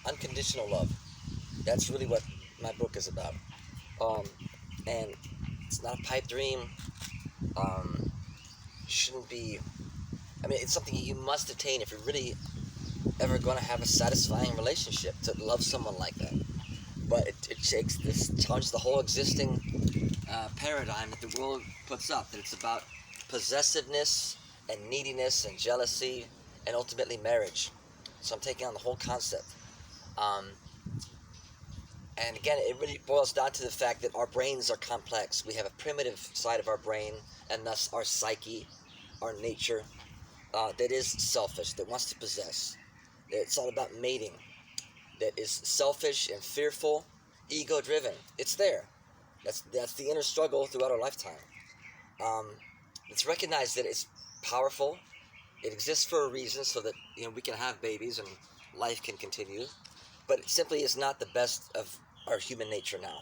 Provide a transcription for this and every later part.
Unconditional love. That's really what my book is about. Um, and it's not a pipe dream. Um, shouldn't be. I mean, it's something you must attain if you're really ever going to have a satisfying relationship, to love someone like that. But it takes this challenges the whole existing paradigm that the world puts up. That it's about possessiveness and neediness and jealousy and ultimately marriage. So I'm taking on the whole concept. Um, and again, it really boils down to the fact that our brains are complex. We have a primitive side of our brain, and thus our psyche, our nature, that is selfish, that wants to possess. It's all about mating, that is selfish and fearful, ego-driven. It's there. That's the inner struggle throughout our lifetime. Um, it's recognized that it's powerful. It exists for a reason, so that we can have babies and life can continue. But it simply is not the best of our human nature now.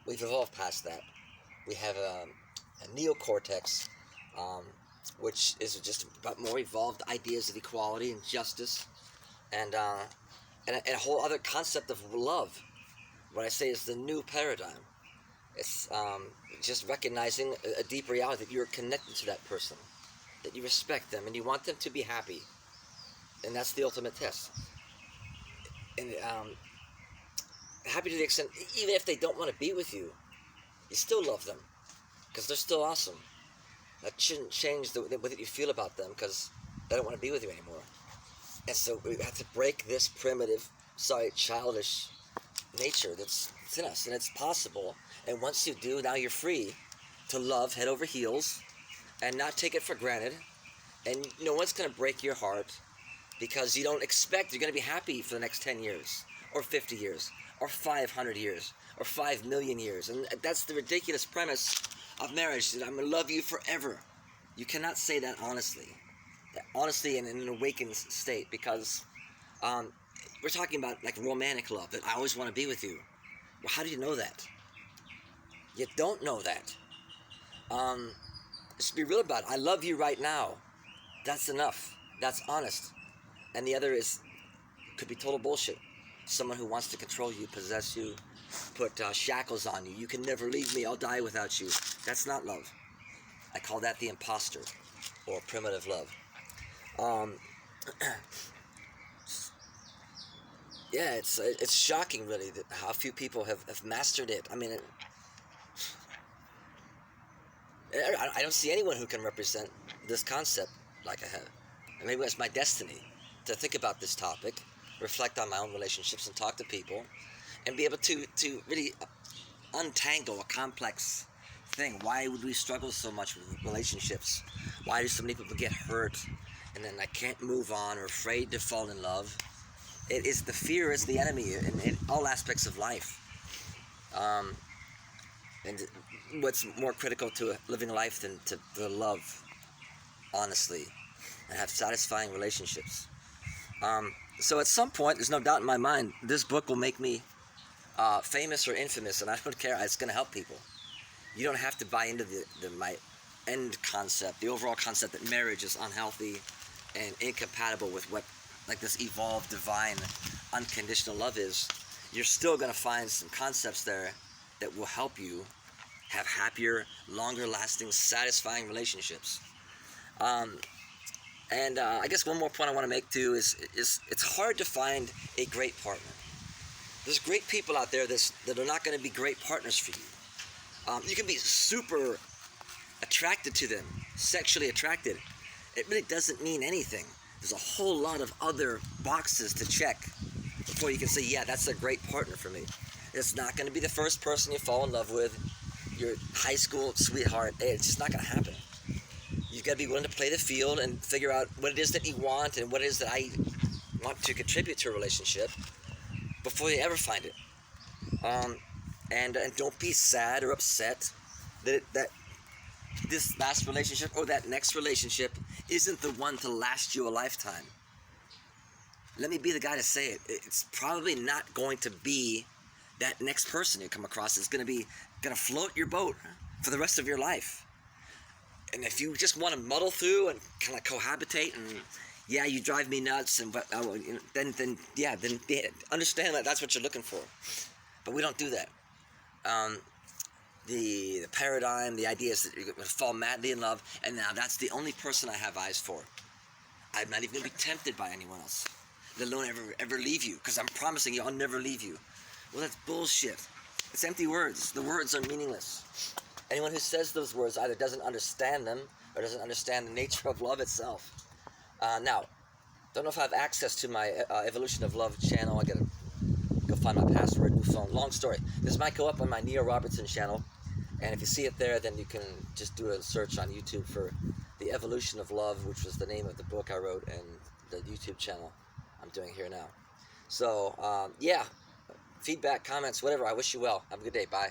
We've evolved past that. We have a neocortex, um, which is just about more evolved ideas of equality and justice, and and a whole other concept of love. What I say is the new paradigm. It's just recognizing a deep reality that you're connected to that person, that you respect them, and you want them to be happy, and that's the ultimate test. And happy to the extent, even if they don't want to be with you, you still love them because they're still awesome. That shouldn't change the way that you feel about them because they don't want to be with you anymore. And so we have to break this primitive, childish nature that's in us, and it's possible. And once you do, now you're free to love head over heels and not take it for granted. And no one's going to break your heart because you don't expect you're going to be happy for the next 10 years or 50 years or 500 years or 5 million years. And that's the ridiculous premise of marriage, that I'm going to love you forever. You cannot say that honestly. Honestly in an awakened state, because we're talking about like romantic love, that I always want to be with you. Well, how do you know that? You don't know that. Just be real about it. I love you right now. That's enough. That's honest. And the other could be total bullshit. Someone who wants to control you, possess you, put shackles on you. You can never leave me. I'll die without you. That's not love. I call that the imposter, or primitive love. Um, yeah, it's shocking, really, that how few people have mastered it. I mean, I don't see anyone who can represent this concept like I have. And maybe it's my destiny to think about this topic, reflect on my own relationships, and talk to people, and be able to really untangle a complex thing. Why would we struggle so much with relationships? Why do so many people get hurt and then I can't move on, or afraid to fall in love? It is the fear is the enemy in all aspects of life. And what's more critical to living a life than to love honestly and have satisfying relationships? So at some point, there's no doubt in my mind, this book will make me famous or infamous, and I don't care. It's going to help people. You don't have to buy into my end concept, the overall concept that marriage is unhealthy and incompatible with what like this evolved, divine, unconditional love is. You're still going to find some concepts there that will help you have happier, longer lasting, satisfying relationships. And I guess one more point I want to make too is it's hard to find a great partner. There's great people out there that are not going to be great partners for you. You can be super attracted to them, sexually attracted. It really doesn't mean anything. There's a whole lot of other boxes to check before you can say, yeah, that's a great partner for me. It's not going to be the first person you fall in love with, your high school sweetheart. It's just not going to happen. You've got to be willing to play the field and figure out what it is that you want and what it is that I want to contribute to a relationship before you ever find it. And don't be sad or upset that this last relationship or that next relationship isn't the one to last you a lifetime. Let me be the guy to say it. It's probably not going to be that next person you come across. It's going to float your boat for the rest of your life. And if you just want to muddle through and kind of cohabitate and yeah, you drive me nuts, and then yeah, understand that that's what you're looking for. But we don't do that. Um, the paradigm, the idea is that you're going to fall madly in love, and now that's the only person I have eyes for. I'm not even going to be tempted by anyone else, let alone ever leave you, because I'm promising you I'll never leave you. Well, that's bullshit. It's empty words. The words are meaningless. Anyone who says those words either doesn't understand them or doesn't understand the nature of love itself. Now, don't know if I have access to my Evolution of Love channel. I gotta go find my password, new phone. Long story. This might go up on my Neo Robertson channel, and if you see it there, then you can just do a search on YouTube for The Evolution of Love, which was the name of the book I wrote, and the YouTube channel I'm doing here now. So, yeah, feedback, comments, whatever. I wish you well. Have a good day. Bye.